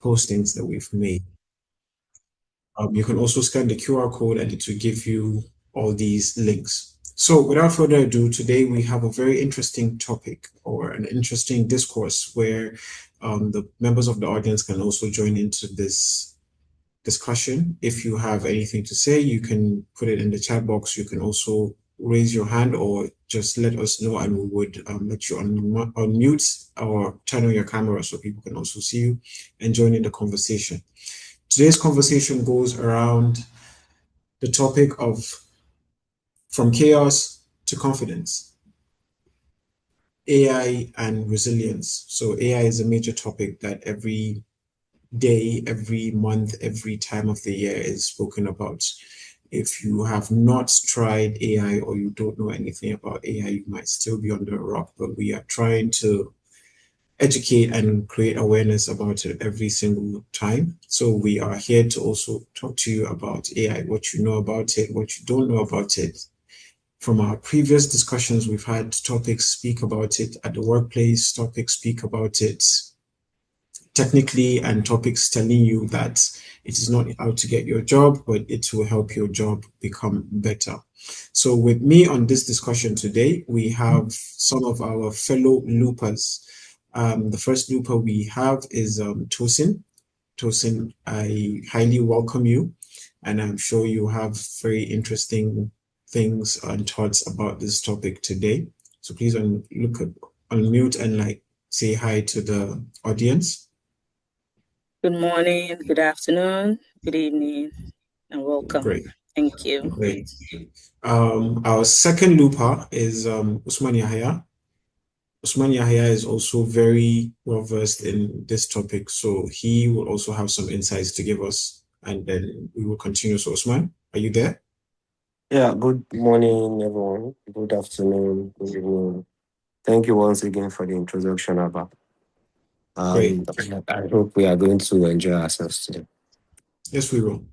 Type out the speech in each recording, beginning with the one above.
postings that we've made. You can also scan the QR code and it will give you all these links. So without further ado, today we have a very interesting topic or an interesting discourse where the members of the audience can also join into this discussion. If you have anything to say, you can put it in the chat box. You can also raise your hand or just let us know and we would let you unmute or turn on your camera so people can also see you and join in the conversation. Today's conversation goes around the topic of from chaos to confidence, AI and resilience. So AI is a major topic that every day, every month, every time of the year is spoken about. If you have not tried AI or you don't know anything about AI, you might still be under a rock, but we are trying to educate and create awareness about it every single time. So we are here to also talk to you about AI, what you know about it, what you don't know about it. From our previous discussions, we've had topics speak about it at the workplace, topics speak about it technically, and topics telling you that it is not out to get your job, but it will help your job become better. So with me on this discussion today, we have some of our fellow loopers. The first looper we have is Tosin. Tosin, I highly welcome you, and I'm sure you have very interesting things and thoughts about this topic today. So please unmute and say hi to the audience. Good morning, good afternoon, good evening, and welcome. Great. Thank you. Great. Our second looper is Usman Yahya. Usman Yahya is also very well versed in this topic, so he will also have some insights to give us, and then we will continue. So, Usman, are you there? Yeah, good morning, everyone. Good afternoon, good evening. Thank you once again for the introduction, Abba. Great. I hope we are going to enjoy ourselves today. Yes, we will.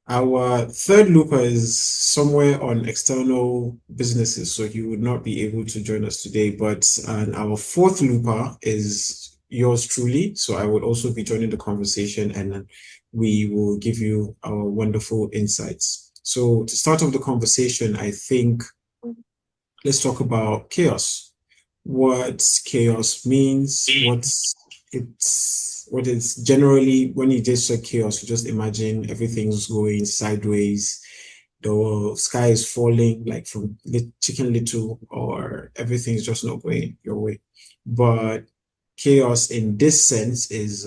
Our third looper is somewhere on external businesses, so he would not be able to join us today. But our fourth looper is yours truly, so I would also be joining the conversation, and we will give you our wonderful insights. So to start off the conversation, I think let's talk about chaos. What chaos means, what it's generally when you just say chaos, you just imagine everything's going sideways, the sky is falling like from Chicken Little, or everything's just not going your way. But chaos in this sense is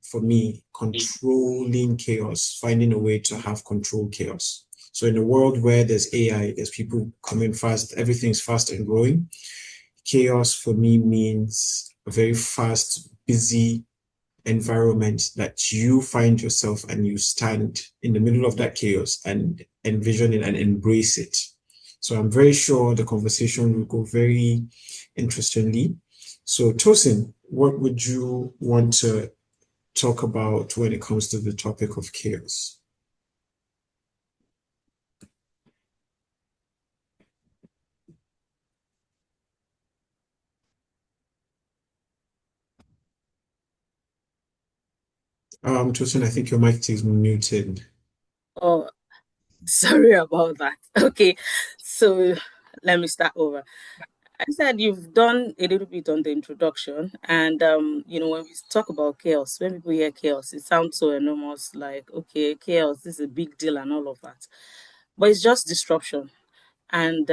for me controlling chaos, finding a way to have control chaos. So in a world where there's AI, there's people coming fast, everything's fast and growing. Chaos for me means a very fast, busy environment that you find yourself and you stand in the middle of that chaos and envision it and embrace it. So I'm very sure the conversation will go very interestingly. So Tosin, what would you want to talk about when it comes to the topic of chaos? Tosin, I think your mic is muted. Oh, sorry about that. Okay, so let me start over. I said you've done a little bit on the introduction, and when we talk about chaos, when people hear chaos, it sounds so enormous, like okay, chaos, this is a big deal and all of that. But it's just disruption and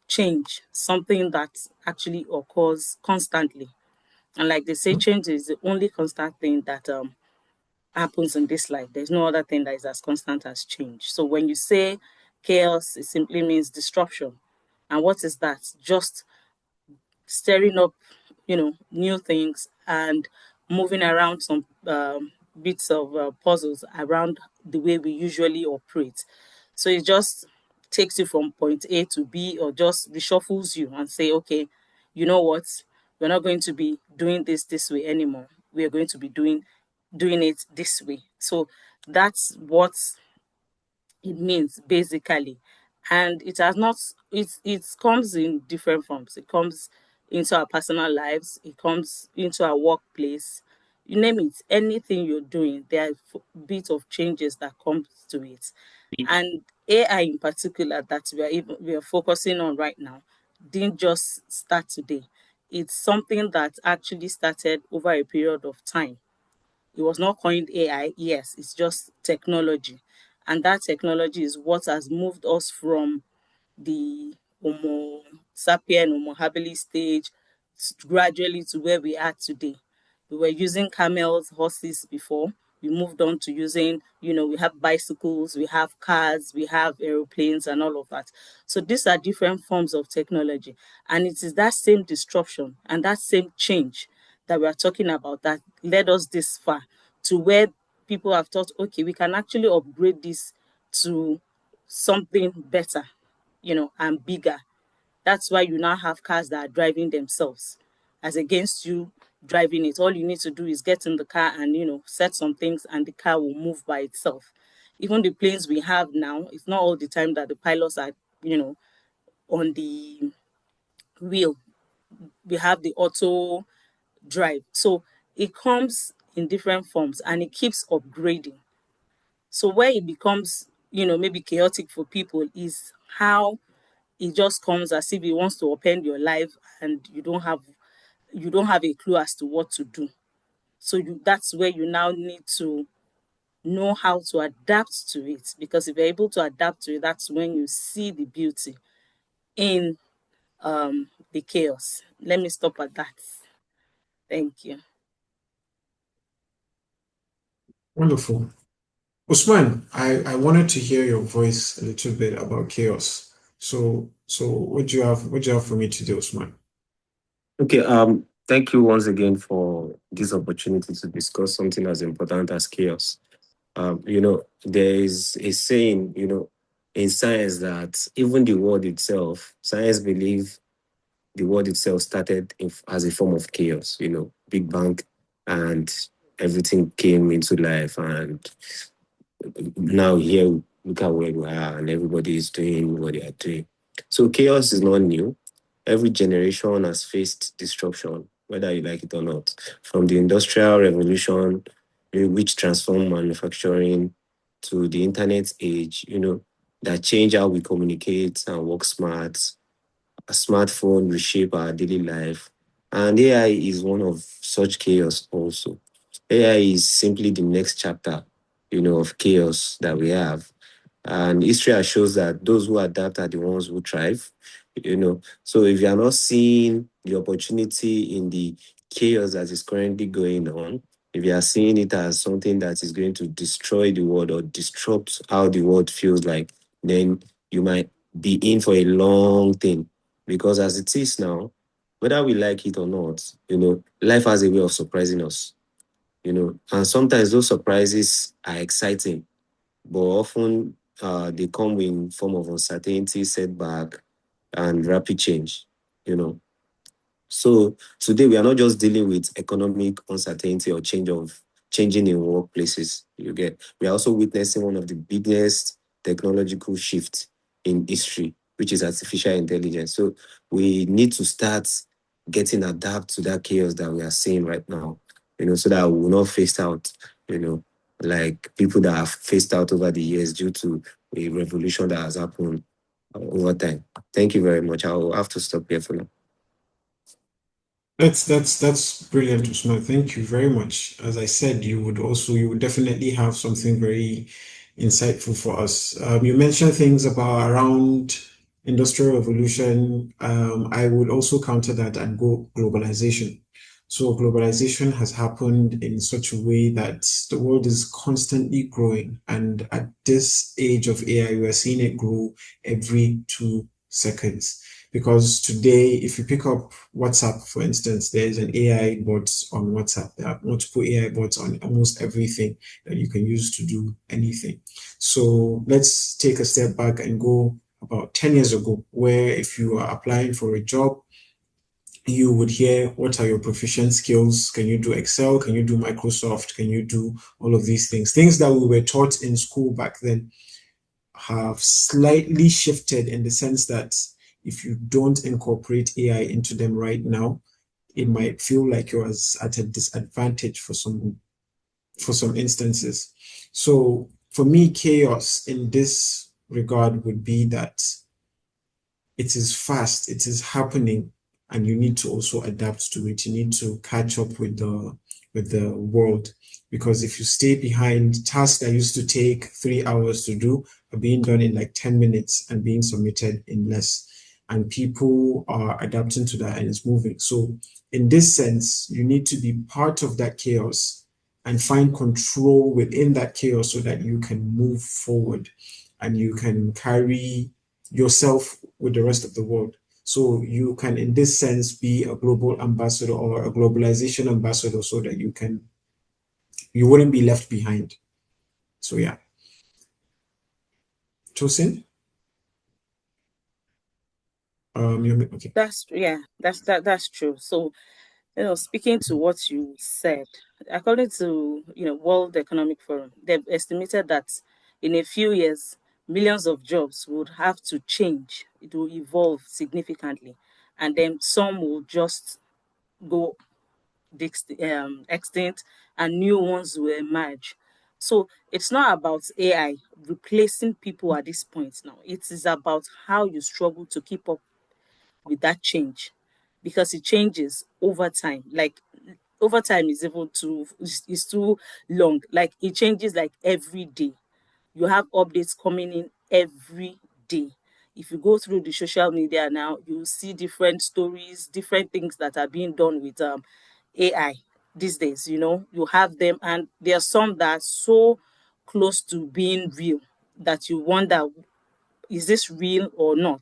change, something that actually occurs constantly. And like they say, change is the only constant thing that happens in this life. There's no other thing that is as constant as change. So when you say chaos, it simply means disruption. And what is that? Just stirring up, new things and moving around some bits of puzzles around the way we usually operate. So it just takes you from point A to B, or just reshuffles you and say, okay, you know what? We're not going to be doing this way anymore. We are going to be doing it this way. So that's what it means basically. And it has not it comes in different forms. It comes into our personal lives, it comes into our workplace, you name it, anything you're doing, there are bit of changes that comes to it. And AI in particular that we are focusing on right now didn't just start today. It's something that actually started over a period of time. It was not coined AI, yes, it's just technology. And that technology is what has moved us from the Homo sapien, Homo habilis stage gradually to where we are today. We were using camels, horses before. We moved on to using, we have bicycles, we have cars, we have aeroplanes, and all of that. So these are different forms of technology. And it is that same disruption and that same change that we are talking about that led us this far to where people have thought, okay, we can actually upgrade this to something better, and bigger. That's why you now have cars that are driving themselves, as against you driving it. All you need to do is get in the car and, set some things and the car will move by itself. Even the planes we have now, it's not all the time that the pilots are, on the wheel. We have the auto drive. So it comes in different forms and it keeps upgrading. So where it becomes, maybe chaotic for people is how it just comes as if it wants to upend your life and you don't have a clue as to what to do. So that's where you now need to know how to adapt to it, because if you're able to adapt to it, that's when you see the beauty in the chaos. Let me stop at that. Thank you. Wonderful. Usman, I wanted to hear your voice a little bit about chaos. So what do you have for me today, Usman? Okay, thank you once again for this opportunity to discuss something as important as chaos. There is a saying, in science that even the word itself, science believe the word itself started as a form of chaos, Big Bang, and everything came into life. And now here, look at where we are, and everybody is doing what they are doing. So chaos is not new. Every generation has faced disruption, whether you like it or not. From the Industrial Revolution, which transformed manufacturing, to the internet age, that change how we communicate and work smart. A smartphone reshape our daily life. And AI is one of such chaos also. AI is simply the next chapter, of chaos that we have. And history shows that those who adapt are the ones who thrive. So if you are not seeing the opportunity in the chaos that is currently going on, if you are seeing it as something that is going to destroy the world or disrupt how the world feels like, then you might be in for a long thing. Because as it is now, whether we like it or not, life has a way of surprising us. And sometimes those surprises are exciting, but often they come in form of uncertainty, setback, and rapid change. So today we are not just dealing with economic uncertainty or changing in workplaces. We are also witnessing one of the biggest technological shifts in history, which is artificial intelligence. So we need to start getting adapt to that chaos that we are seeing right now, so that we will not face out, like people that have faced out over the years due to a revolution that has happened over time. Thank you very much. I'll have to stop here for now. That's brilliant, Usman. Thank you very much. As I said, you would definitely have something very insightful for us. You mentioned things about around industrial revolution. I would also counter that and go globalization. So globalization has happened in such a way that the world is constantly growing, and at this age of AI, we are seeing it grow every 2 seconds. Because today, if you pick up WhatsApp, for instance, there's an AI bot on WhatsApp. There are multiple AI bots on almost everything that you can use to do anything. So let's take a step back and go about 10 years ago, where if you are applying for a job, you would hear, what are your proficient skills? Can you do Excel? Can you do Microsoft? Can you do all of these things? Things that we were taught in school back then have slightly shifted in the sense that if you don't incorporate AI into them right now, it might feel like you're at a disadvantage for some instances. So for me, chaos in this regard would be that it is fast, it is happening, and you need to also adapt to it. You need to catch up with the world, because if you stay behind, tasks that used to take 3 hours to do are being done in like 10 minutes and being submitted in less. And people are adapting to that and it's moving. So in this sense, you need to be part of that chaos and find control within that chaos so that you can move forward and you can carry yourself with the rest of the world. So you can, in this sense, be a global ambassador or a globalization ambassador so that you wouldn't be left behind. So yeah. Tosin? Okay. That's true. So, speaking to what you said, according to World Economic Forum, they've estimated that in a few years, millions of jobs would have to change. It will evolve significantly, and then some will just go extinct, and new ones will emerge. So it's not about AI replacing people at this point now. It is about how you struggle to keep up with that change, because it changes over time. Like over time is even is too long. Like it changes like every day. You have updates coming in every day. If you go through the social media now, you see different stories, different things that are being done with AI these days. You have them, and there are some that are so close to being real that you wonder, is this real or not?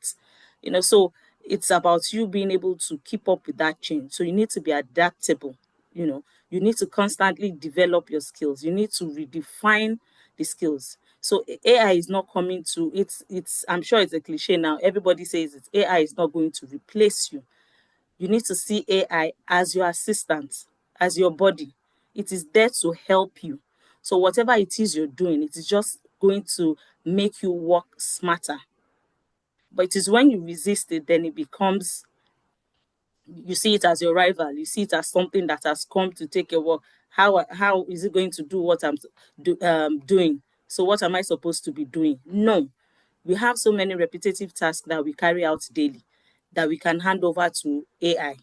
So it's about you being able to keep up with that change. So you need to be adaptable. You need to constantly develop your skills. You need to redefine the skills. So AI is not coming to it's I'm sure it's a cliche now. Everybody says it. AI is not going to replace you. You need to see AI as your assistant, as your body. It is there to help you. So whatever it is you're doing, it is just going to make you work smarter. But it is when you resist it, then it becomes, you see it as your rival. You see it as something that has come to take your work. How is it going to do what I'm doing? So what am I supposed to be doing? No. We have so many repetitive tasks that we carry out daily that we can hand over to AI.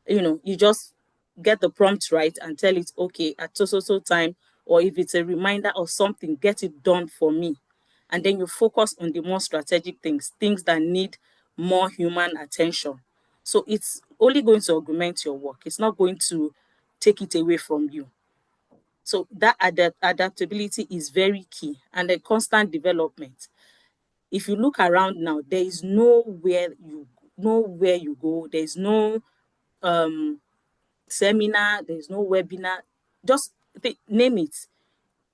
You just get the prompt right and tell it, okay, at so time, or if it's a reminder or something, get it done for me. And then you focus on the more strategic things that need more human attention. So it's only going to augment your work. It's not going to take it away from you. So that adaptability is very key, and the constant development. If you look around now, there is nowhere you go. There is no seminar, there's no webinar, just name it.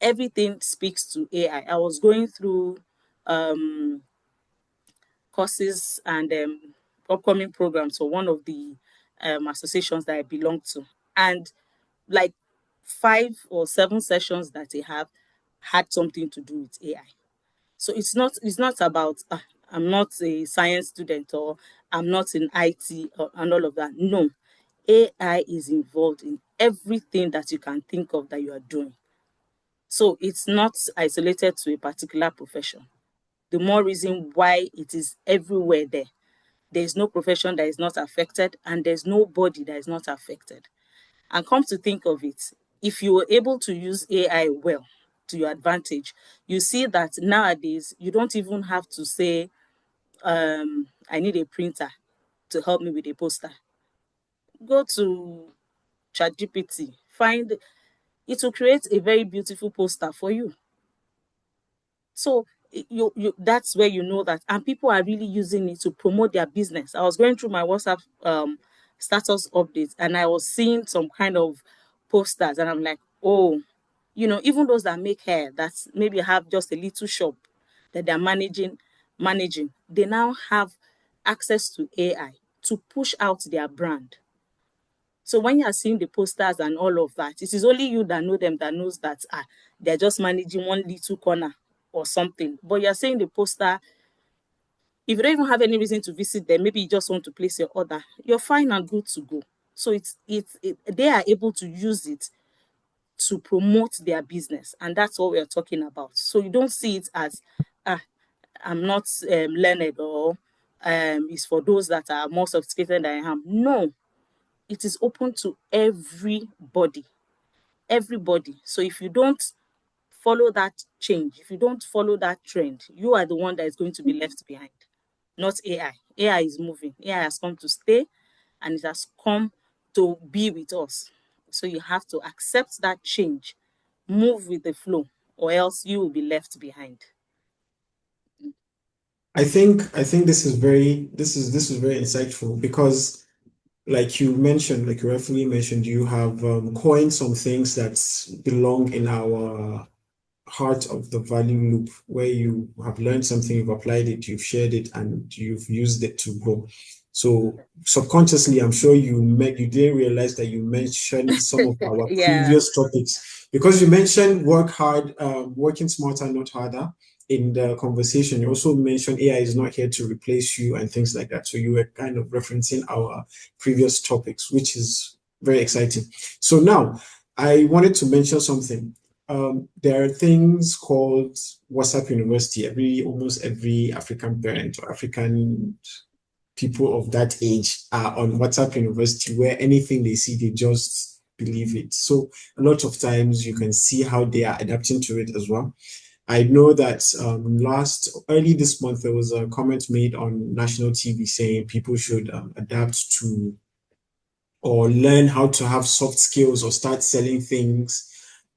Everything speaks to AI. I was going through courses and upcoming programs for one of the associations that I belong to. And like 5 or 7 sessions that they have had something to do with AI. So it's not about I'm not a science student, or I'm not in IT, and all of that. No, AI is involved in everything that you can think of that you are doing. So it's not isolated to a particular profession. The more reason why it is everywhere there. There is no profession that is not affected, and there's nobody that is not affected. And come to think of it, if you were able to use AI well to your advantage, you see that nowadays you don't even have to say, I need a printer to help me with a poster. Go to ChatGPT, find it will create a very beautiful poster for you. So you that's where you know that, and people are really using it to promote their business. I was going through my WhatsApp status updates, and I was seeing some kind of posters, and I'm like, oh, even those that make hair, that maybe have just a little shop that they're managing, they now have access to AI to push out their brand. So when you are seeing the posters and all of that, it is only you that know them, that knows that they're just managing one little corner or something. But you're seeing the poster. If you don't even have any reason to visit them, maybe you just want to place your order, you're fine and good to go. So they are able to use it to promote their business, and that's what we're talking about. So you don't see it as, ah, I'm not learned, or it's for those that are more sophisticated than I am. No, it is open to everybody, everybody. So if you don't follow that change, if you don't follow that trend, you are the one that is going to be left behind, not AI. AI is moving. AI has come to stay, and it has come to be with us. So you have to accept that change, move with the flow, or else you will be left behind. I think this is very insightful because like you mentioned, like you rightfully mentioned, you have coined some things that belong in our heart of the value loop where you have learned something, you've applied it, you've shared it, and you've used it to grow. So subconsciously, I'm sure you didn't realize that you mentioned some of our Yeah. previous topics because you mentioned work hard, working smarter, not harder. In the conversation, you also mentioned AI is not here to replace you and things like that. So you were kind of referencing our previous topics, which is very exciting. So now I wanted to mention something. There are things called WhatsApp University. Almost every African parent or African people of that age are on WhatsApp University, where anything they see, they just believe it. So a lot of times you can see how they are adapting to it as well. I know that early this month, there was a comment made on national TV saying people should adapt to or learn how to have soft skills or start selling things,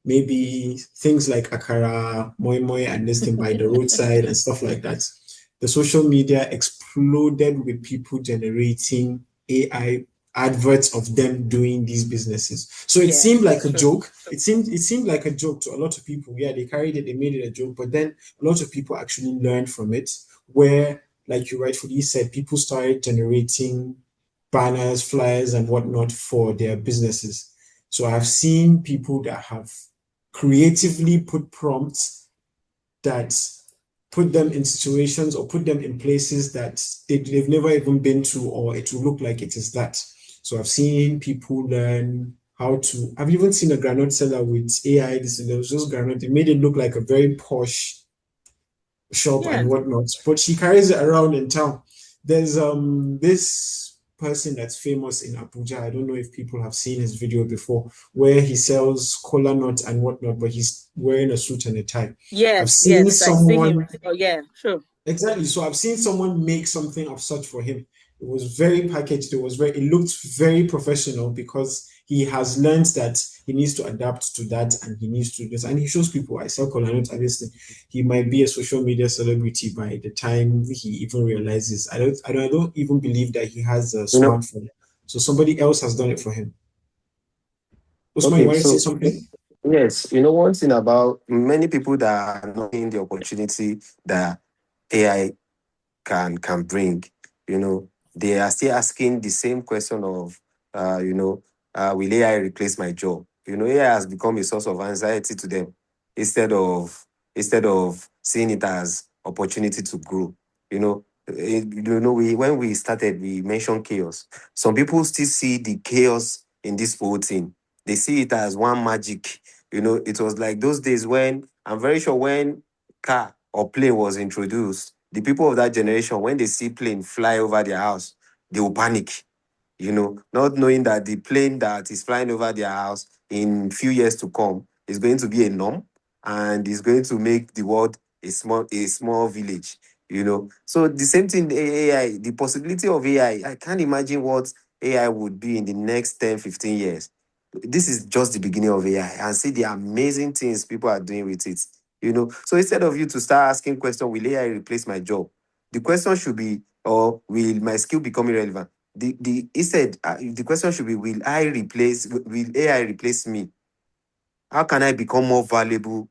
maybe things like akara, moi moi, and this thing by the roadside and stuff like that. The social media exploded with people generating AI adverts of them doing these businesses. So it Yeah, seemed like a true. joke. It seemed like a joke to a lot of people. Yeah, they carried it, they made it a joke, but then a lot of people actually learned from it, where, like you rightfully said, people started generating banners, flyers, and whatnot for their businesses. So I've seen people that have creatively put prompts that put them in situations or put them in places that they've never even been to, or it will look like it is that. So I've seen people learn how to. I've even seen a granite seller with AI. There was just granite. It made it look like a very posh shop Yeah. and whatnot, but she carries it around in town. There's this person that's famous in Abuja. I don't know if people have seen his video before, where he sells cola nuts and whatnot, but he's wearing a suit and a tie. I've Yes, seen yes, I see him. someone Oh, yeah, true. Exactly. So I've seen someone make something of such for him. It was very packaged. It looked very professional because he has learned that he needs to adapt to that and he needs to do this. And he shows people, I sell cola nuts, obviously. He might be a social media celebrity by the time he even realizes. I don't even believe that he has a You know, smartphone. So somebody else has done it for him. Usman, you okay, want to say so something? yes, one thing about many people that are not in the opportunity that AI can bring, they are still asking the same question of, will AI replace my job? AI has become a source of anxiety to them instead of seeing it as opportunity to grow. When we started, we mentioned chaos. Some people still see the chaos in this whole thing. They see it as one magic. It was like those days when I'm very sure when car or plane was introduced, the people of that generation, when they see plane fly over their house, they will panic, not knowing that the plane that is flying over their house in few years to come is going to be a norm and is going to make the world a small village, So the same thing, AI, the possibility of AI, I can't imagine what AI would be in the next 10, 15 years. This is just the beginning of AI and see the amazing things people are doing with it. So instead of you to start asking question, will AI replace my job? The question should be, or will my skill become irrelevant? The question should be, will AI replace me? How can I become more valuable,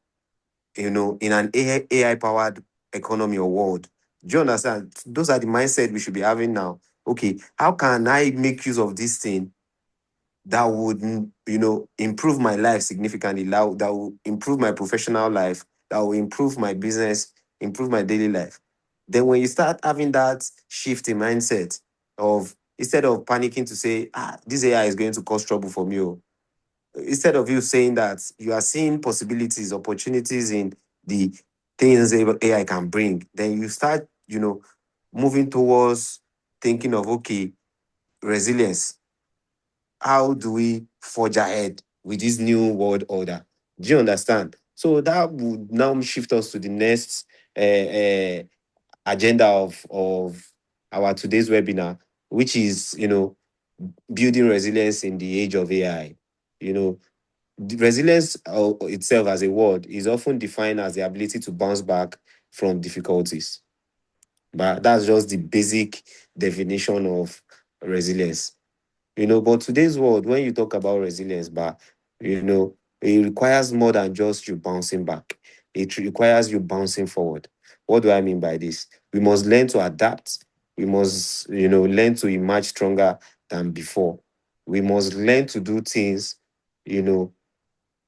in an AI powered economy or world? Do you understand? Those are the mindset we should be having now. Okay, how can I make use of this thing that would, improve my life significantly, that will improve my professional life, that will improve my business, improve my daily life? Then when you start having that shift in mindset of instead of panicking to say, this AI is going to cause trouble for me. Instead of you saying that, you are seeing possibilities, opportunities in the things AI can bring, then you start, moving towards thinking of, okay, resilience. How do we forge ahead with this new world order? Do you understand? So that would now shift us to the next agenda of our today's webinar, which is, building resilience in the age of AI. The resilience itself as a word is often defined as the ability to bounce back from difficulties. But that's just the basic definition of resilience. But today's world, when you talk about resilience, it requires more than just you bouncing back. It requires you bouncing forward. What do I mean by this? We must learn to adapt. We must, learn to emerge stronger than before. We must learn to do things, in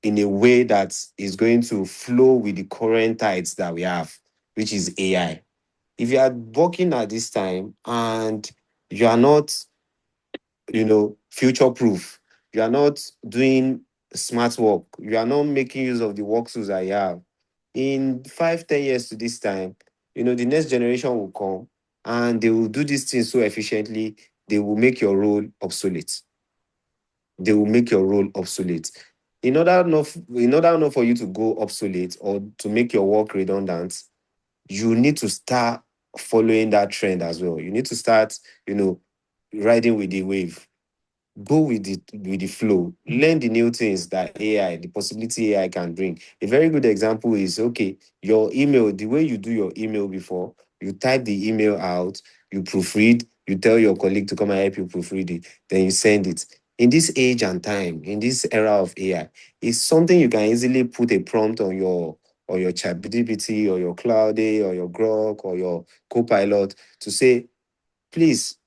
a way that is going to flow with the current tides that we have, which is AI. If you are working at this time and you are not, future proof, you are not doing smart work, you are not making use of the work tools that you have, in 5, 10 years to this time, the next generation will come and they will do these things so efficiently, they will make your role obsolete. They will make your role obsolete. In order not for you to go obsolete or to make your work redundant, you need to start following that trend as well. You need to start, riding with the wave. Go with the flow. Learn the new things that AI, the possibility AI can bring. A very good example is, okay, your email, the way you do your email before, you type the email out, you proofread, you tell your colleague to come and help you proofread it, then you send it. In this age and time, in this era of AI, it's something you can easily put a prompt on your ChatGPT or your Cloudy or your Grok or your Copilot to say, please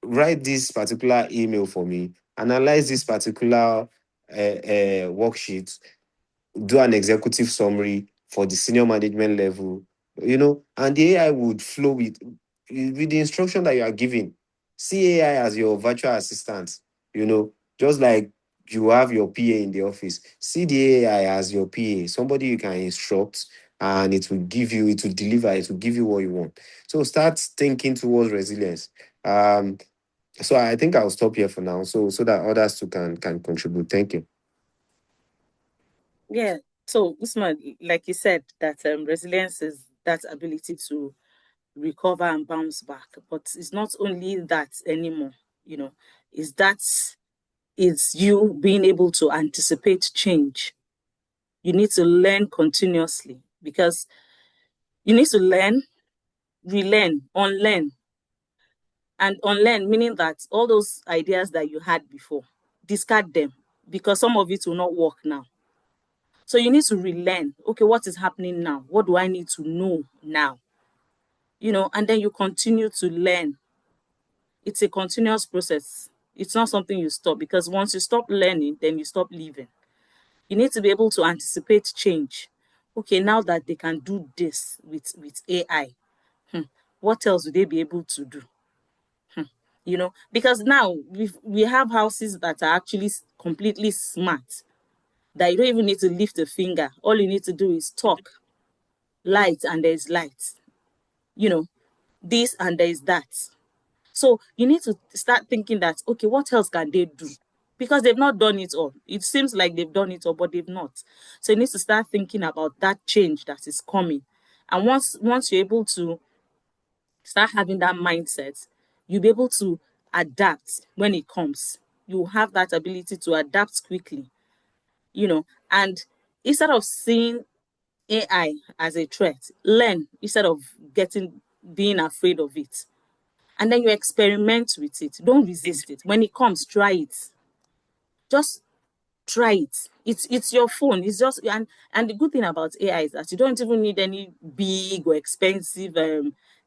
write this particular email for me, analyze this particular worksheet, do an executive summary for the senior management level, and the AI would flow with the instruction that you are giving. See AI as your virtual assistant, just like you have your PA in the office. See the AI as your PA, somebody you can instruct, and it will deliver, it will give you what you want. So start thinking towards resilience. So I think I'll stop here for now, so that others too can contribute. Thank you. Yeah. So, Usman, like you said, that resilience is that ability to recover and bounce back. But it's not only that anymore, is that it's you being able to anticipate change. You need to learn continuously because you need to learn, relearn, unlearn, and unlearn, meaning that all those ideas that you had before, discard them because some of it will not work now. So you need to relearn. Okay, what is happening now? What do I need to know now? And then you continue to learn. It's a continuous process. It's not something you stop because once you stop learning, then you stop living. You need to be able to anticipate change. Okay, now that they can do this with AI, what else would they be able to do? Because now we have houses that are actually completely smart, that you don't even need to lift a finger. All you need to do is talk, light, and there's light. This and there's that. So you need to start thinking that, okay, what else can they do? Because they've not done it all. It seems like they've done it all, but they've not. So you need to start thinking about that change that is coming. And once you're able to start having that mindset, you'll be able to adapt when it comes. You have that ability to adapt quickly, and instead of seeing AI as a threat, learn instead of being afraid of it. And then you experiment with it. Don't resist it. When it comes, try it. Just try it. It's your phone. It's just and the good thing about AI is that you don't even need any big or expensive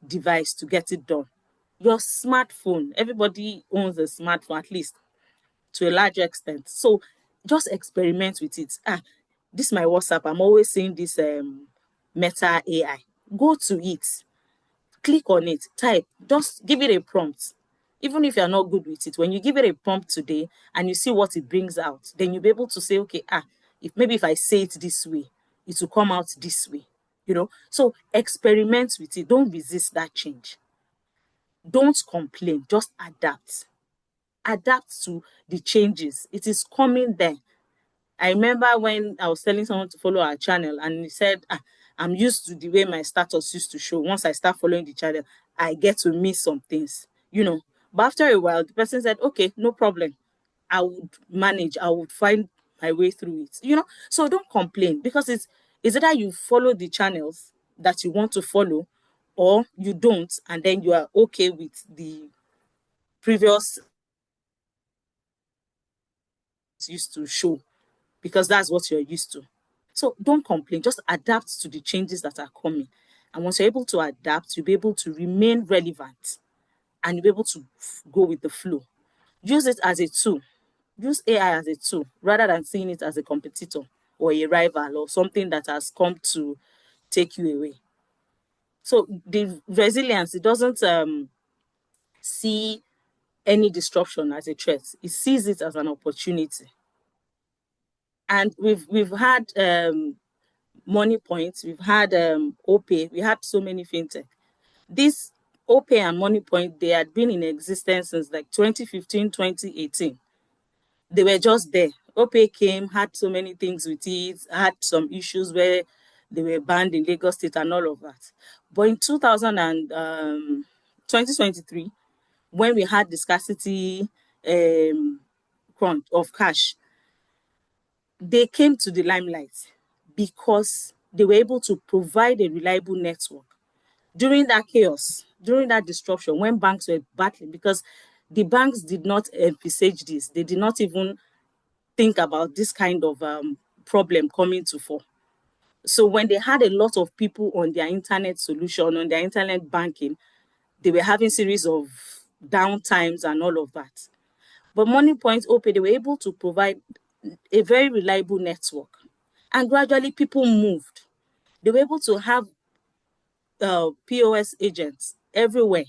device to get it done. Your smartphone. Everybody owns a smartphone, at least to a large extent. So just experiment with it. This is my WhatsApp. I'm always seeing this Meta AI. Go to it, click on it, type, just give it a prompt. Even if you're not good with it, when you give it a prompt today and you see what it brings out, then you'll be able to say, okay, if I say it this way, it will come out this way. So experiment with it. Don't resist that change. Don't complain, just adapt to the changes. It is coming there. I remember when I was telling someone to follow our channel, and he said, I'm used to the way my status used to show. Once I start following the channel, I get to miss some things. But after a while, the person said, okay, no problem. I would manage, I would find my way through it. So don't complain, because it's either you follow the channels that you want to follow, or you don't, and then you are okay with the previous used to show, because that's what you're used to. So don't complain, just adapt to the changes that are coming. And once you're able to adapt, you'll be able to remain relevant, and you'll be able to go with the flow. Use it as a tool. Use AI as a tool rather than seeing it as a competitor or a rival or something that has come to take you away. So the resilience, it doesn't see any disruption as a threat. It sees it as an opportunity. And we've had Money Point, we've had OPay, we had so many fintech. This OPay and Money Point, they had been in existence since like 2015, 2018. They were just there. OPay came, had so many things with it, had some issues where they were banned in Lagos State and all of that. But in 2023, when we had the scarcity of cash, they came to the limelight because they were able to provide a reliable network during that chaos, during that disruption, when banks were battling, because the banks did not envisage this. They did not even think about this kind of problem coming to fore. So when they had a lot of people on their internet solution, on their internet banking, they were having series of downtimes and all of that. But Money Point, OPay, they were able to provide a very reliable network. And gradually people moved. They were able to have POS agents everywhere.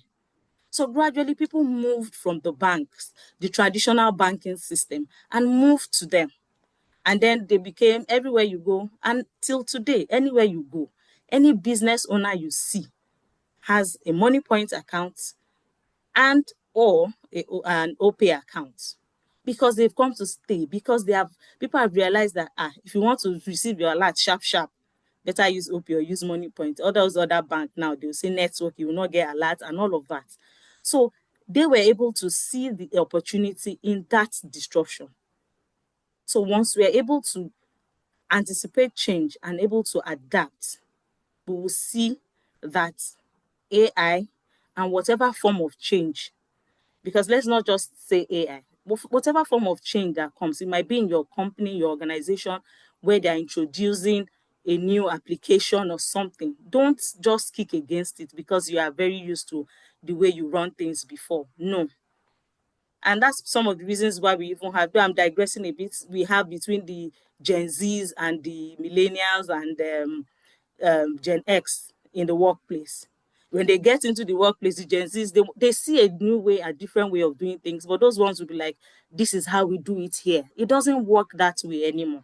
So gradually people moved from the banks, the traditional banking system, and moved to them. And then they became everywhere you go. And till today, anywhere you go, any business owner you see has a Money Point account and or an OPay account, because they've come to stay, because people have realized that if you want to receive your alert sharp, better use OPay or use Money Point. All those other bank now, they'll say network, you will not get alert and all of that. So they were able to see the opportunity in that disruption. So once we're able to anticipate change and able to adapt, we will see that AI and whatever form of change, because let's not just say AI, whatever form of change that comes, it might be in your company, your organization, where they're introducing a new application or something. Don't just kick against it because you are very used to the way you run things before. No. And that's some of the reasons why we even have, I'm digressing a bit, we have between the Gen Zs and the millennials and Gen X in the workplace. When they get into the workplace, the Gen Zs, they see a new way, a different way of doing things. But those ones will be like, this is how we do it here. It doesn't work that way anymore.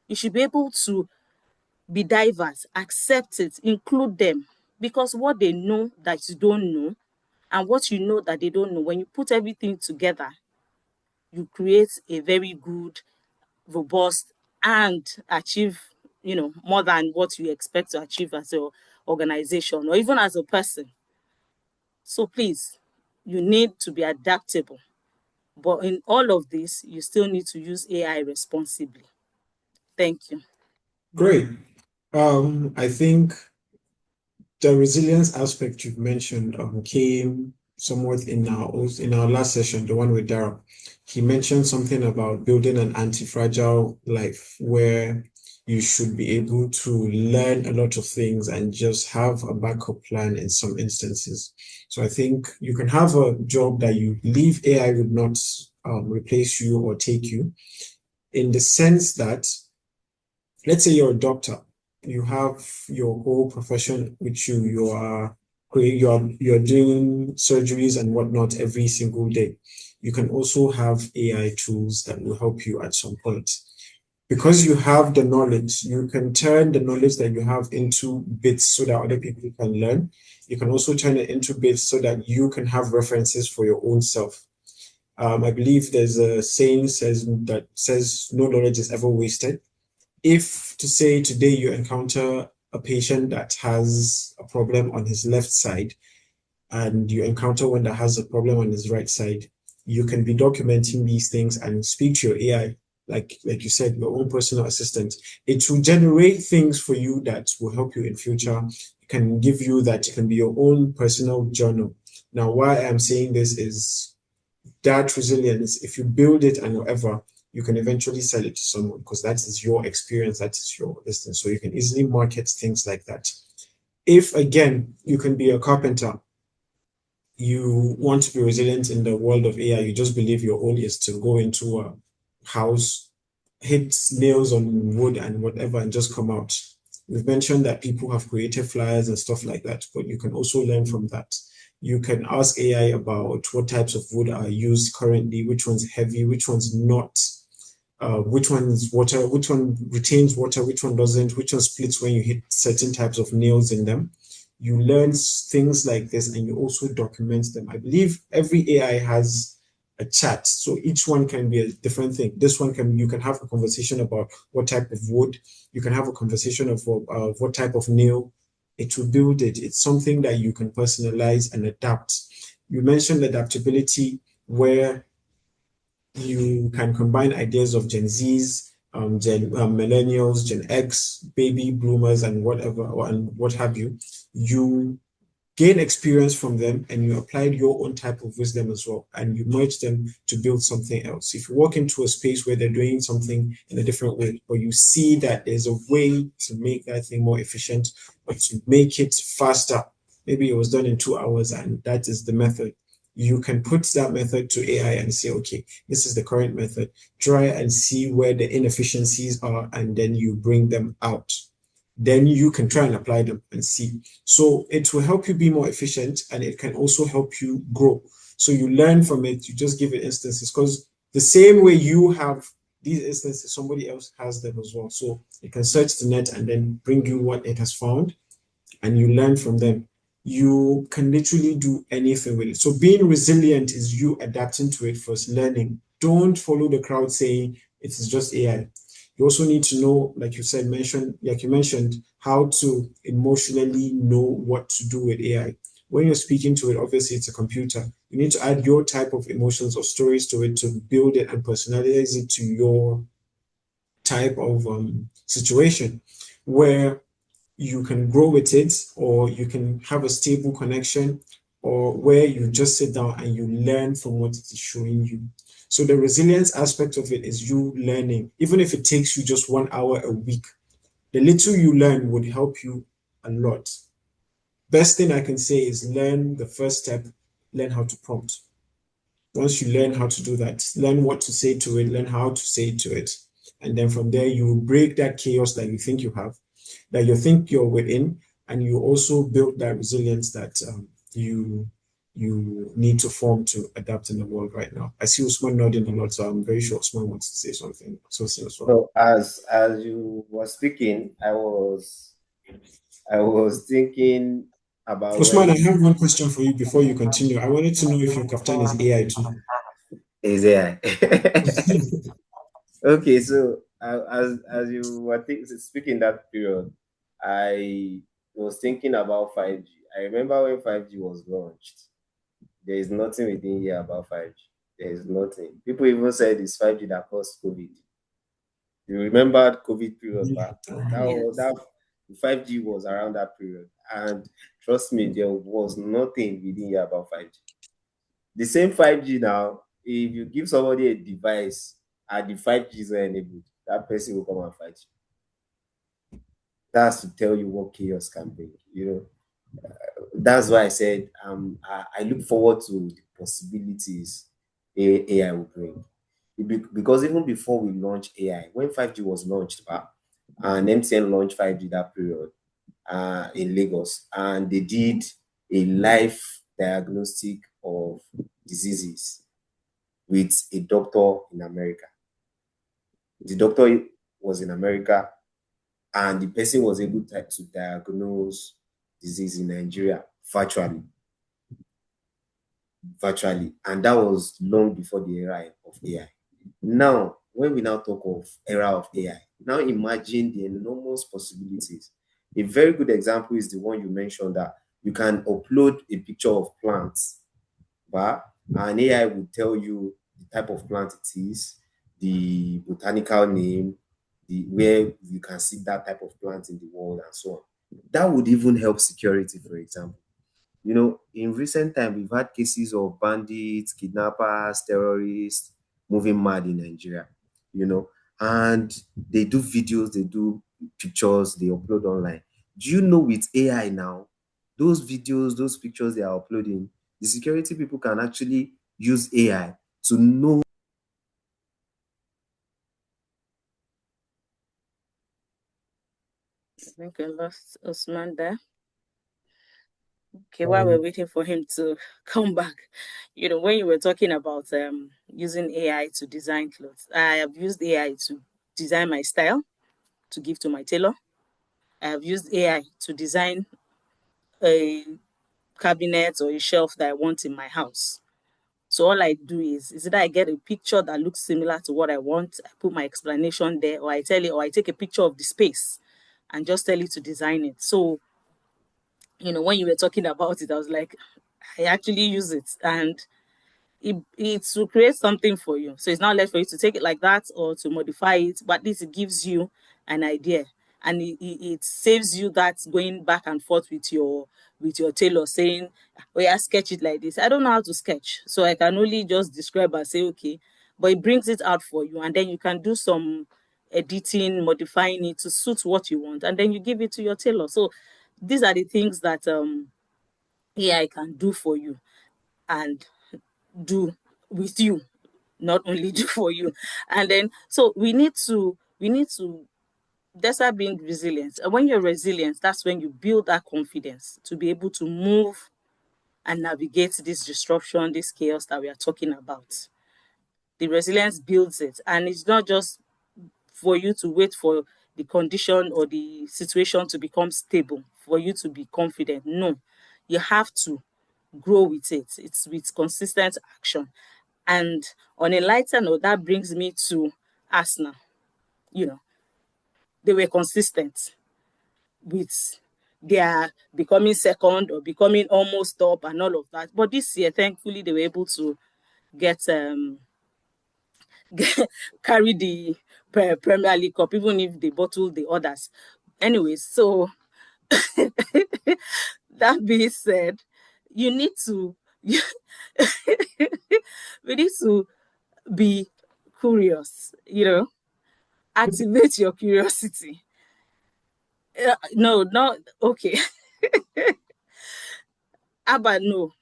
You should be able to be diverse, accept it, include them. Because what they know that you don't know, and what you know that they don't know, when you put everything together, you create a very good, robust, and achieve, more than what you expect to achieve as an organization or even as a person. So please, you need to be adaptable. But in all of this, you still need to use AI responsibly. Thank you. Great. I think the resilience aspect you've mentioned came somewhat in our last session, the one with Darrell. He mentioned something about building an anti-fragile life where you should be able to learn a lot of things and just have a backup plan in some instances. So I think you can have a job that you believe AI would not replace you or take you, in the sense that, let's say you're a doctor, you have your whole profession with you, you are you're doing surgeries and whatnot every single day, you can also have AI tools that will help you at some point. Because you have the knowledge, you can turn the knowledge that you have into bits so that other people can learn. You can also turn it into bits so that you can have references for your own self. I believe there's a saying says no knowledge is ever wasted. If to say today you encounter a patient that has a problem on his left side, and you encounter one that has a problem on his right side, you can be documenting these things and speak to your AI, like you said, your own personal assistant. It will generate things for you that will help you in future. It can give you that. It can be your own personal journal. Now, why I'm saying this is that resilience, if you build it and whatever, you can eventually sell it to someone because that is your experience, that is your distance. So you can easily market things like that. If again, you can be a carpenter, you want to be resilient in the world of AI, you just believe your own is to go into a house, hit nails on wood and whatever, and just come out. We've mentioned that people have created flyers and stuff like that, but you can also learn from that. You can ask AI about what types of wood are used currently, which one's heavy, which one's not, which one is water, which one retains water, which one doesn't, which one splits when you hit certain types of nails in them. You learn things like this and you also document them. I believe every AI has a chat, so each one can be a different thing. This one can, you can have a conversation about what type of wood, you can have a conversation of what type of nail. It will build it. It's something that you can personalize and adapt. You mentioned adaptability, where you can combine ideas of Gen Zs, millennials, Gen X, baby boomers, and whatever, and what have you. You gain experience from them and you applied your own type of wisdom as well, and you merge them to build something else. If you walk into a space where they're doing something in a different way, or you see that there's a way to make that thing more efficient or to make it faster, maybe it was done in 2 hours and that is the method, you can put that method to AI and say, okay, this is the current method. Try and see where the inefficiencies are, and then you bring them out. Then you can try and apply them and see. So it will help you be more efficient, and it can also help you grow. So you learn from it, you just give it instances, because the same way you have these instances, somebody else has them as well. So it can search the net and then bring you what it has found, and you learn from them. You can literally do anything with it. So being resilient is you adapting to it first, learning. Don't follow the crowd saying it is just AI. You also need to know, like you said, like you mentioned, how to emotionally know what to do with AI. When you're speaking to it, obviously it's a computer. You need to add your type of emotions or stories to it to build it and personalize it to your type of situation, where you can grow with it, or you can have a stable connection, or where you just sit down and you learn from what it is showing you. So the resilience aspect of it is you learning, even if it takes you just 1 hour a week. The little you learn would help you a lot. Best thing I can say is learn the first step, learn how to prompt. Once you learn how to do that, learn what to say to it, learn how to say it to it. And then from there, you break that chaos that you think you have, that you think you're within, and you also build that resilience that you need to form to adapt in the world right now. I see Usman nodding a lot, so I'm very sure Usman wants to say something. So as well. So as you were speaking, I was thinking about Usman, I when have one question for you before you continue. I wanted to know if your captain is AI too. is there. Okay, so as you were speaking that period, I was thinking about 5G. I remember when 5G was launched. There is nothing within here about 5G. There is nothing. People even said it's 5G that caused COVID. You remember COVID period back? That Yes. 5G was around that period, and trust me, there was nothing within here about 5G. The same 5G now, if you give somebody a device and the 5G is not enabled, that person will come and fight you. That's to tell you what chaos can bring. That's why I said I look forward to the possibilities AI will bring. Because even before we launched AI, when 5G was launched, and MTN launched 5G that period in Lagos, and they did a live diagnostic of diseases with a doctor in America. The doctor was in America, and the person was able to diagnose disease in Nigeria virtually, and that was long before the era of AI. Now, when we now talk of era of AI, now imagine the enormous possibilities. A very good example is the one you mentioned, that you can upload a picture of plants, but an AI will tell you the type of plant it is, the botanical name, the where you can see that type of plant in the world, and so on. That would even help security, for example. In recent time, we've had cases of bandits, kidnappers, terrorists moving mad in Nigeria, and they do videos, they do pictures, they upload online. Do you know with AI now, those videos, those pictures they are uploading, the security people can actually use AI to know. I think I lost Osman there. Okay, while we're waiting for him to come back, when you were talking about using AI to design clothes, I have used AI to design my style to give to my tailor. I have used AI to design a cabinet or a shelf that I want in my house. So all I do is either I get a picture that looks similar to what I want, I put my explanation there, or I take a picture of the space and just tell it to design it. So, when you were talking about it, I was like, I actually use it, and it will create something for you. So it's not left for you to take it like that or to modify it, but at least it gives you an idea, and it saves you that going back and forth with your tailor saying, oh yeah, sketch it like this. I don't know how to sketch, so I can only just describe and say okay, but it brings it out for you, and then you can do some editing, modifying it to suit what you want, and then you give it to your tailor. So these are the things that AI can do for you and do with you, not only do for you. And then so we need to despite being resilient, and when you're resilient, that's when you build that confidence to be able to move and navigate this disruption, this chaos that we are talking about. The resilience builds it, and it's not just for you to wait for the condition or the situation to become stable for you to be confident. No, you have to grow with it. It's with consistent action. And on a lighter note, that brings me to Arsenal. They were consistent with their becoming second or becoming almost top and all of that. But this year, thankfully, they were able to get carry the Premier League Cup, even if they bottled the others. Anyways, so that being said, you need to we need to be curious, activate your curiosity. No, not okay. But no,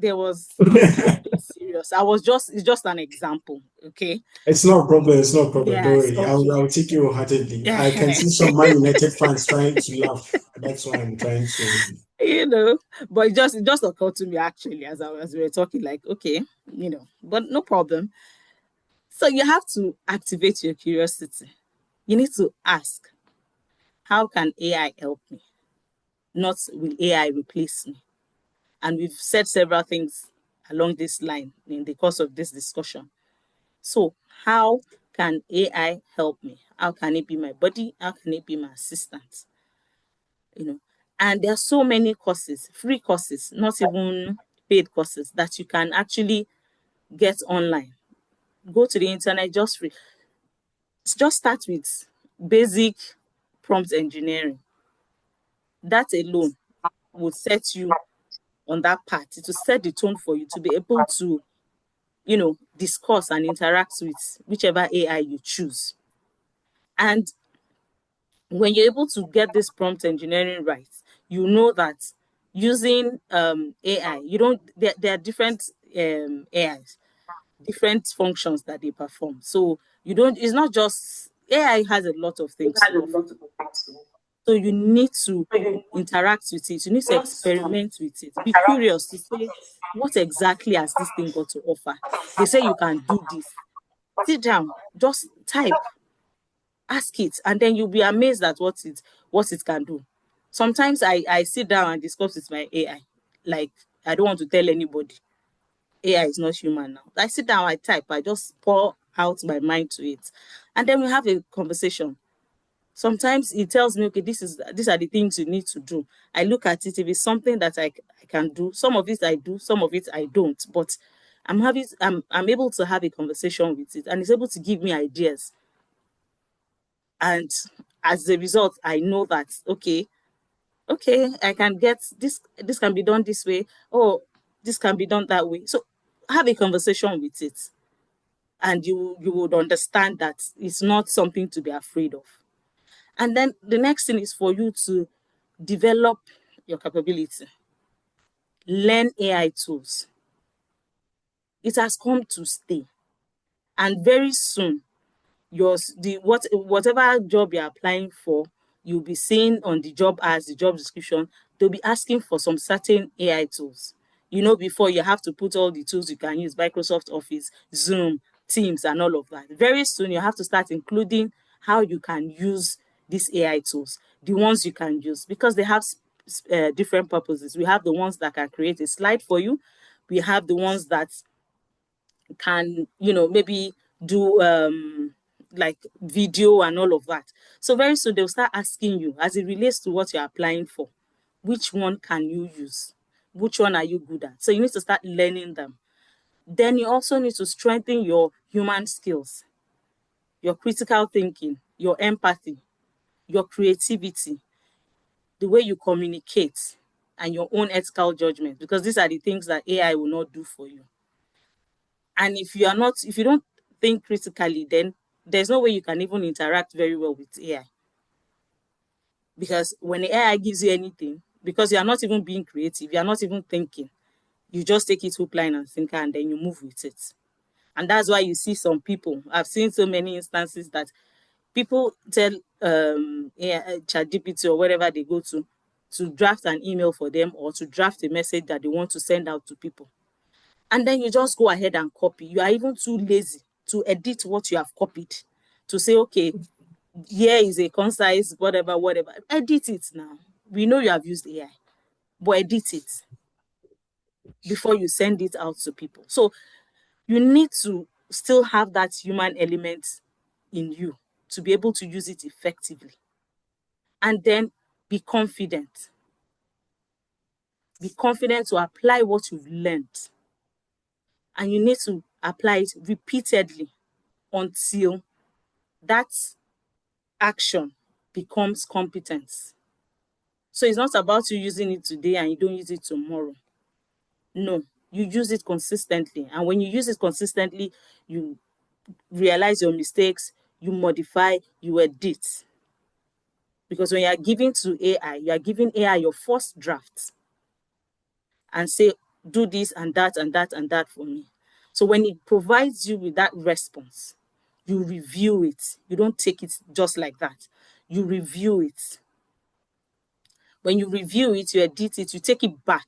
I'm being serious. It's just an example, okay? It's not a problem. It's not a problem. Don't Yes, worry. okay. I'll take you wholeheartedly. I can see some Man United fans trying to laugh. That's why I'm trying to. But it just occurred to me actually as we were talking, like, okay, but no problem. So you have to activate your curiosity. You need to ask, how can AI help me? Not will AI replace me? And we've said several things along this line in the course of this discussion. So, how can AI help me? How can it be my buddy? How can it be my assistant? And there are so many courses, free courses, not even paid courses, that you can actually get online. Go to the internet, just free. Just start with basic prompt engineering. That alone would set you on that path. It will set the tone for you to be able to, discuss and interact with whichever AI you choose. And when you're able to get this prompt engineering right, you know that using AI, you don't there are different AIs, different functions that they perform. So you don't it's not just AI has a lot of things to offer. So you need to interact with it. You need to experiment with it. Be curious to say, what exactly has this thing got to offer? They say you can do this. Sit down, just type, ask it, and then you'll be amazed at what it can do. Sometimes I sit down and discuss with my AI. Like, I don't want to tell anybody. AI is not human now. I sit down, I type, I just pour out my mind to it. And then we have a conversation. Sometimes it tells me, okay, these are the things you need to do. I look at it. If it's something that I can do, some of it I do, some of it I don't. But I'm able to have a conversation with it, and it's able to give me ideas. And as a result, I know that okay, I can get this. This can be done this way. Oh, this can be done that way. So have a conversation with it, and you would understand that it's not something to be afraid of. And then the next thing is for you to develop your capability. Learn AI tools. It has come to stay. And very soon, whatever job you're applying for, you'll be seeing on the job as the job description, they'll be asking for some certain AI tools. Before you have to put all the tools you can use, Microsoft Office, Zoom, Teams, and all of that. Very soon, you have to start including how you can use these AI tools, the ones you can use, because they have different purposes. We have the ones that can create a slide for you. We have the ones that can, maybe do like video and all of that. So very soon they'll start asking you, as it relates to what you're applying for, which one can you use? Which one are you good at? So you need to start learning them. Then you also need to strengthen your human skills, your critical thinking, your empathy, your creativity, the way you communicate, and your own ethical judgment, because these are the things that AI will not do for you. And if you don't think critically, then there's no way you can even interact very well with AI. Because when AI gives you anything, because you are not even being creative, you are not even thinking, you just take it hook, line, and sinker, and then you move with it. And that's why you see some people, I've seen so many instances that people tell AI, ChatGPT or wherever they go to draft an email for them or to draft a message that they want to send out to people. And then you just go ahead and copy. You are even too lazy to edit what you have copied, to say, okay, here is a concise, whatever. Edit it now. We know you have used AI, but edit it before you send it out to people. So you need to still have that human element in you to be able to use it effectively. And then be confident. Be confident to apply what you've learned. And you need to apply it repeatedly until that action becomes competence. So it's not about you using it today and you don't use it tomorrow. No, you use it consistently. And when you use it consistently, you realize your mistakes, you modify, you edit. Because when you are giving to AI, you are giving AI your first draft and say, do this and that and that and that for me. So when it provides you with that response, you review it. You don't take it just like that. You review it. When you review it, you edit it, you take it back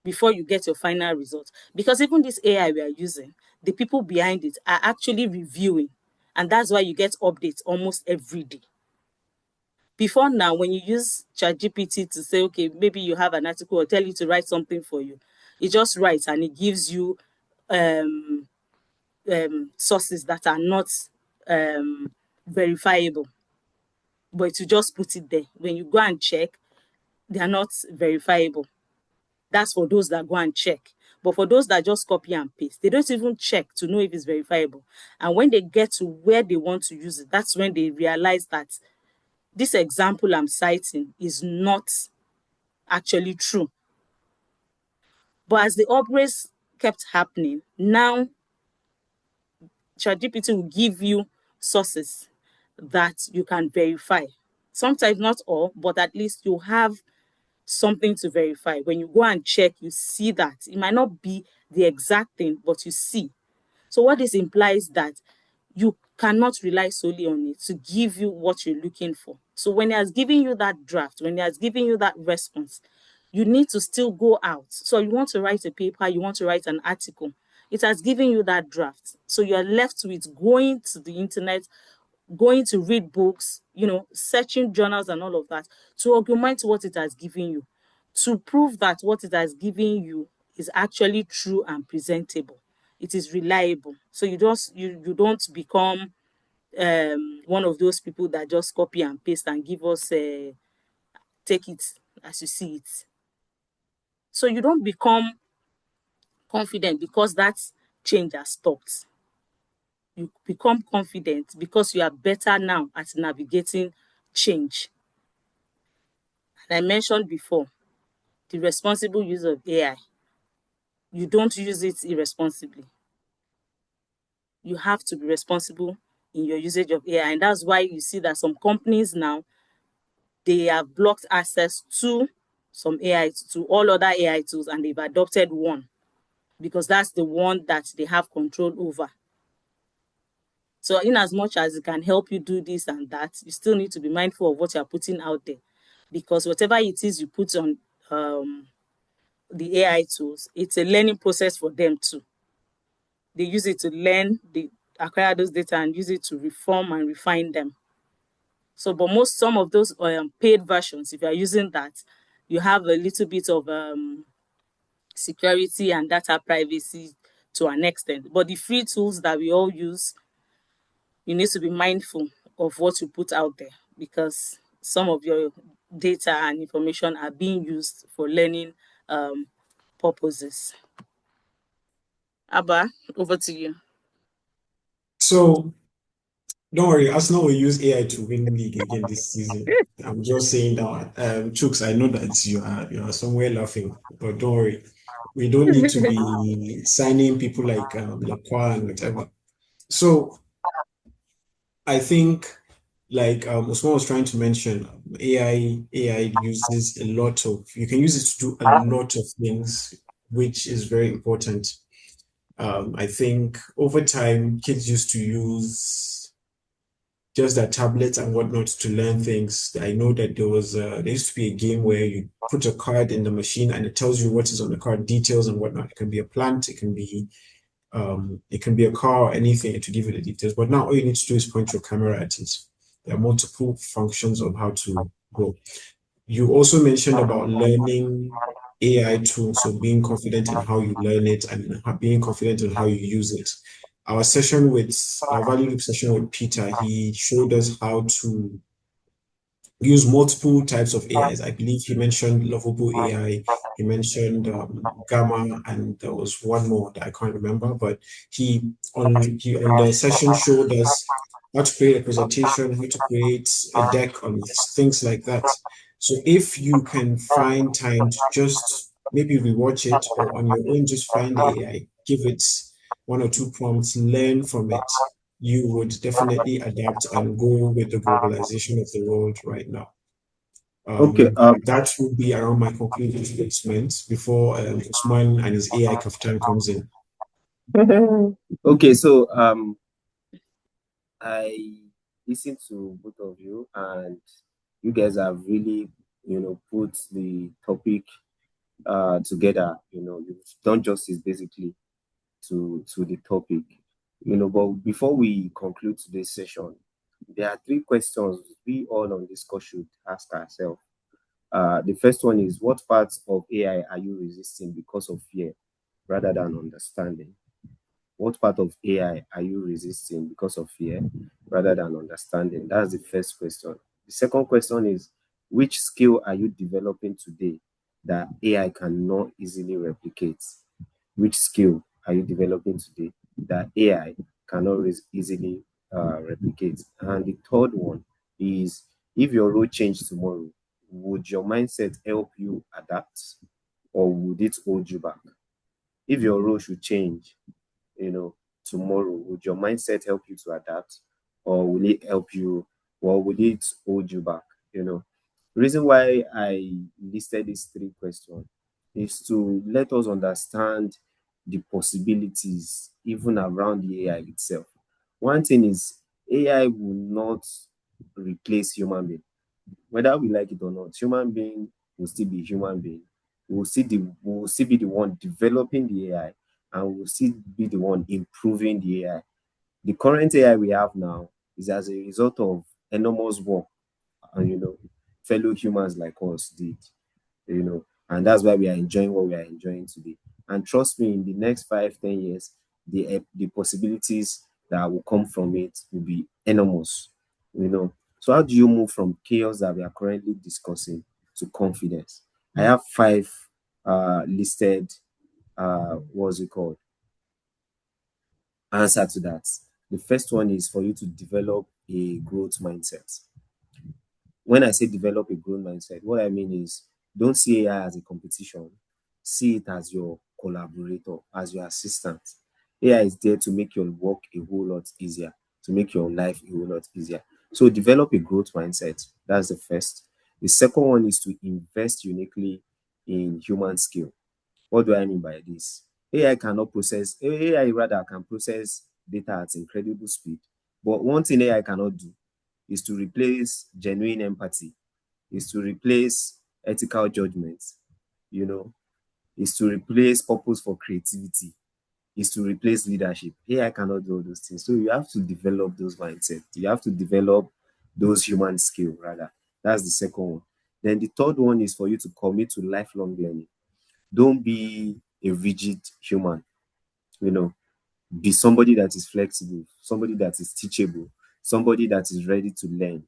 before you get your final result. Because even this AI we are using, the people behind it are actually reviewing. And that's why you get updates almost every day. Before now, when you use ChatGPT to say, okay, maybe you have an article or tell you to write something for you, it just writes and it gives you sources that are not verifiable. But you just put it there. When you go and check, they are not verifiable. That's for those that go and check. But for those that just copy and paste, they don't even check to know if it's verifiable. And when they get to where they want to use it, that's when they realize that this example I'm citing is not actually true. But as the upgrades kept happening, now ChatGPT will give you sources that you can verify. Sometimes not all, but at least you have something to verify. When you go and check, you see that it might not be the exact thing, but you see. So what this implies that you cannot rely solely on it to give you what you're looking for. So when it has given you that draft, when it has given you that response, you need to still go out. So you want to write a paper, you want to write an article. It has given you that draft. So you are left with going to the internet, going to read books, searching journals and all of that to augment what it has given you, to prove that what it has given you is actually true and presentable. It is reliable. So you don't become one of those people that just copy and paste and give us take it as you see it. So you don't become confident because that change has stopped. You become confident because you are better now at navigating change. And I mentioned before, the responsible use of AI. You don't use it irresponsibly. You have to be responsible in your usage of AI. And that's why you see that some companies now, they have blocked access to some AI, to all other AI tools, and they've adopted one because that's the one that they have control over. So in as much as it can help you do this and that, you still need to be mindful of what you're putting out there, because whatever it is you put on the AI tools, it's a learning process for them too. They use it to learn, they acquire those data and use it to reform and refine them. So, but some of those paid versions, if you're using that, you have a little bit of security and data privacy to an extent. But the free tools that we all use, you need to be mindful of what you put out there, because some of your data and information are being used for learning purposes. Abba, over to you. So don't worry, Arsenal will use AI to win league again this season. I'm just saying that. Chooks, I know that you are somewhere laughing, but don't worry. We don't need to be signing people like Lacroix and whatever. So I think, like Usman was trying to mention, AI uses a lot of, you can use it to do a lot of things, which is very important. I think over time, kids used to use just their tablets and whatnot to learn things. I know that there used to be a game where you put a card in the machine and it tells you what is on the card, details and whatnot. It can be a plant, it can be a car or anything to give you the details. But now all you need to do is point your camera at it. There are multiple functions of how to go. You also mentioned about learning AI tools, so being confident in how you learn it and being confident in how you use it. Our value loop session with Peter, he showed us how to use multiple types of AIs. I believe he mentioned Lovable AI, he mentioned Gamma, and there was one more that I can't remember. But he on the session showed us how to create a presentation, how to create a deck on things like that. So if you can find time to just maybe rewatch it or on your own, just find the AI, give it one or two prompts, learn from it, you would definitely adapt and go with the globalization of the world right now. Okay. That would be around my concluding statement before Usman and his AI kaftan comes in. Okay. So I listened to both of you, and you guys have really, put the topic together. You've done justice basically to the topic. But before we conclude today's session, there are three questions we all on this call should ask ourselves. The first one is, what parts of AI are you resisting because of fear rather than understanding? What part of AI are you resisting because of fear rather than understanding? That's the first question. The second question is, which skill are you developing today that AI cannot easily replicate? Which skill are you developing today that AI cannot easily replicate? And the third one is, if your role changed tomorrow, would your mindset help you adapt, or would it hold you back? If your role should change, tomorrow, would your mindset help you to adapt, or will it help you, or will it hold you back? The reason why I listed these three questions is to let us understand the possibilities even around the AI itself. One thing is, AI will not replace human being. Whether we like it or not, human being will still be human being. We will still be the one developing the AI, and we will still be the one improving the AI. The current AI we have now is as a result of enormous work, and fellow humans like us did, and that's why we are enjoying what we are enjoying today. And trust me, in the next 5, 10 years, the possibilities that will come from it will be enormous. So how do you move from chaos that we are currently discussing to confidence? I have five listed, what's it called, answer to that. The first one is for you to develop a growth mindset. When I say develop a growth mindset, what I mean is don't see AI as a competition. See it as your collaborator, as your assistant. AI is there to make your work a whole lot easier, to make your life a whole lot easier. So develop a growth mindset. That's the first. The second one is to invest uniquely in human skill. What do I mean by this? AI rather can process data at incredible speed. But one thing AI cannot do is to replace genuine empathy, is to replace ethical judgment, you know, is to replace purpose for creativity, is to replace leadership. AI cannot do all those things. So you have to develop those mindsets. You have to develop those human skills, rather. That's the second one. Then the third one is for you to commit to lifelong learning. Don't be a rigid human, you know, be somebody that is flexible, somebody that is teachable, somebody that is ready to learn.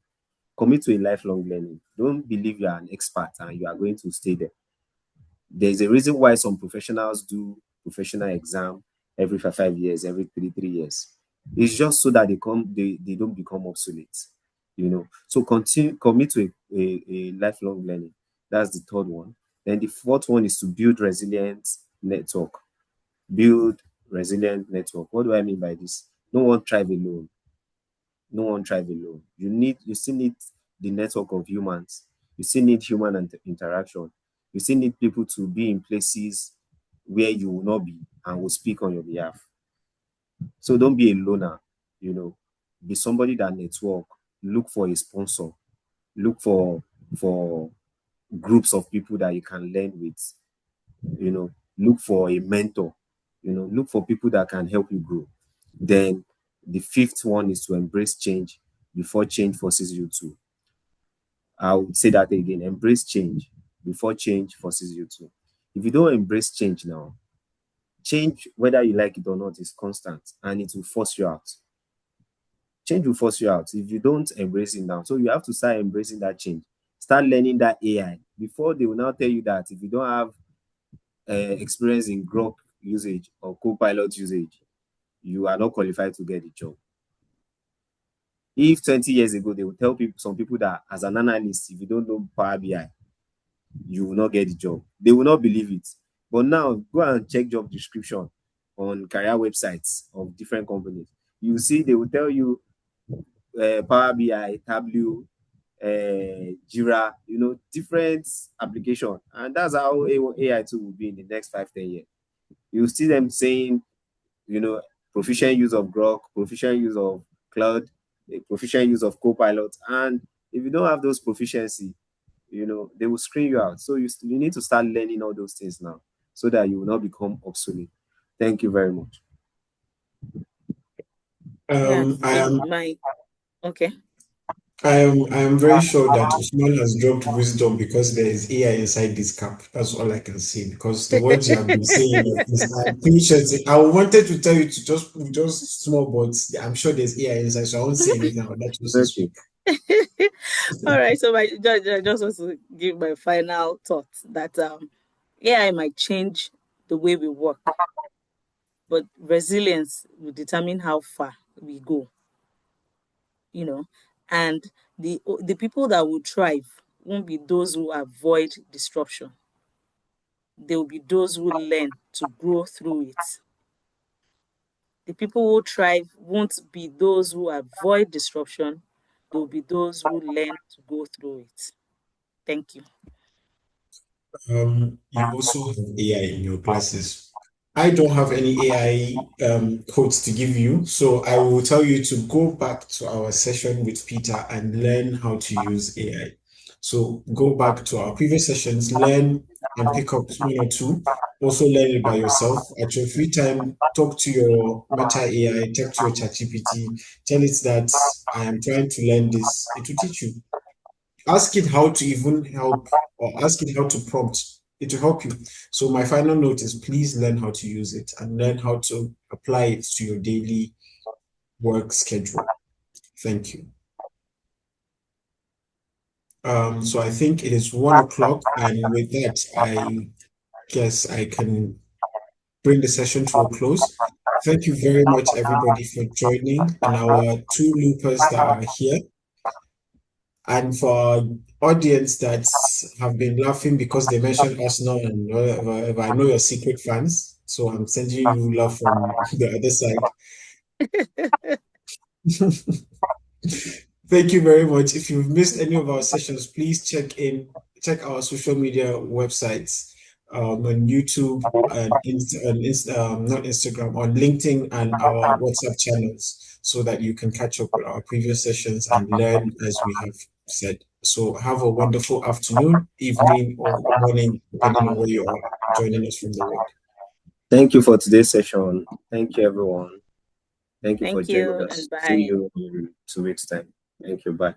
Commit to a lifelong learning. Don't believe you are an expert and you are going to stay there. There's a reason why some professionals do professional exam every 5 years, every 3 years. It's just so that they don't become obsolete. So continue commit to a lifelong learning. That's the third one. Then the fourth one is to build resilient network. Build resilient network. What do I mean by this? No one thrive alone. No one thrive alone. You still need the network of humans. You still need human interaction. You still need people to be in places where you will not be and will speak on your behalf. So don't be a loner, you know. Be somebody that network. Look for a sponsor. Look for groups of people that you can learn with. Look for a mentor. Look for people that can help you grow. Then the fifth one is to embrace change before change forces you to. I would say that again, embrace change before change forces you to. If you don't embrace change now, change, whether you like it or not, is constant and it will force you out. Change will force you out if you don't embrace it now. So you have to start embracing that change. Start learning that AI before they will now tell you that if you don't have experience in Grok usage or Copilot usage, you are not qualified to get the job. If 20 years ago they would tell some people that as an analyst, if you don't know Power BI, you will not get the job, they will not believe it. But now go and check job description on career websites of different companies. You see, they will tell you Power BI, Tableau, Jira, different application, and that's how AI too will be in the next 5, 10 years. You see them saying, proficient use of Grok, proficient use of Cloud, proficient use of Copilot, and if you don't have those proficiency, they will screen you out. So you need to start learning all those things now so that you will not become obsolete. Thank you very much. Yeah. I So am my okay. I am very sure that Usman has dropped wisdom because there is AI inside this cup. That's all I can say. Because the words you have been saying, like this, I'm pretty sure I wanted to tell you to just small, but I'm sure there's AI inside, so I won't say anything. I'll let you Okay. speak. All right. So my I just want to give my final thoughts that AI might change the way we work, but resilience will determine how far we go. You know, and the people that will thrive won't be those who avoid disruption. They will be those who learn to grow through it. The people who thrive won't be those who avoid disruption. They will be those who learn to go through it. Thank you. You also have AI in your classes. I don't have any AI quotes to give you, so I will tell you to go back to our session with Peter and learn how to use AI. So go back to our previous sessions, learn and pick up one or two. Also learn it by yourself. At your free time, talk to your Meta AI, talk to your ChatGPT, tell it that I am trying to learn this. It will teach you. Ask it how to even help, or ask it how to prompt. It will help you. So my final note is please learn how to use it and learn how to apply it to your daily work schedule. Thank you. So I think it is 1 o'clock, and with that, I guess I can bring the session to a close. Thank you very much, everybody, for joining, and our two loopers that are here. And for our audience that have been laughing because they mentioned Arsenal and whatever, I know you're secret fans, so I'm sending you love from the other side. Thank you very much. If you've missed any of our sessions, please check our social media websites on YouTube and not Instagram, on LinkedIn and our WhatsApp channels, so that you can catch up with our previous sessions and learn as we have said. So have a wonderful afternoon, evening, or morning, depending on where you are joining us from the world. Thank you for today's session. Thank you, everyone. Thank you for Thank you, joining us. and bye. See you in 2 weeks' time. Thank you. Bye.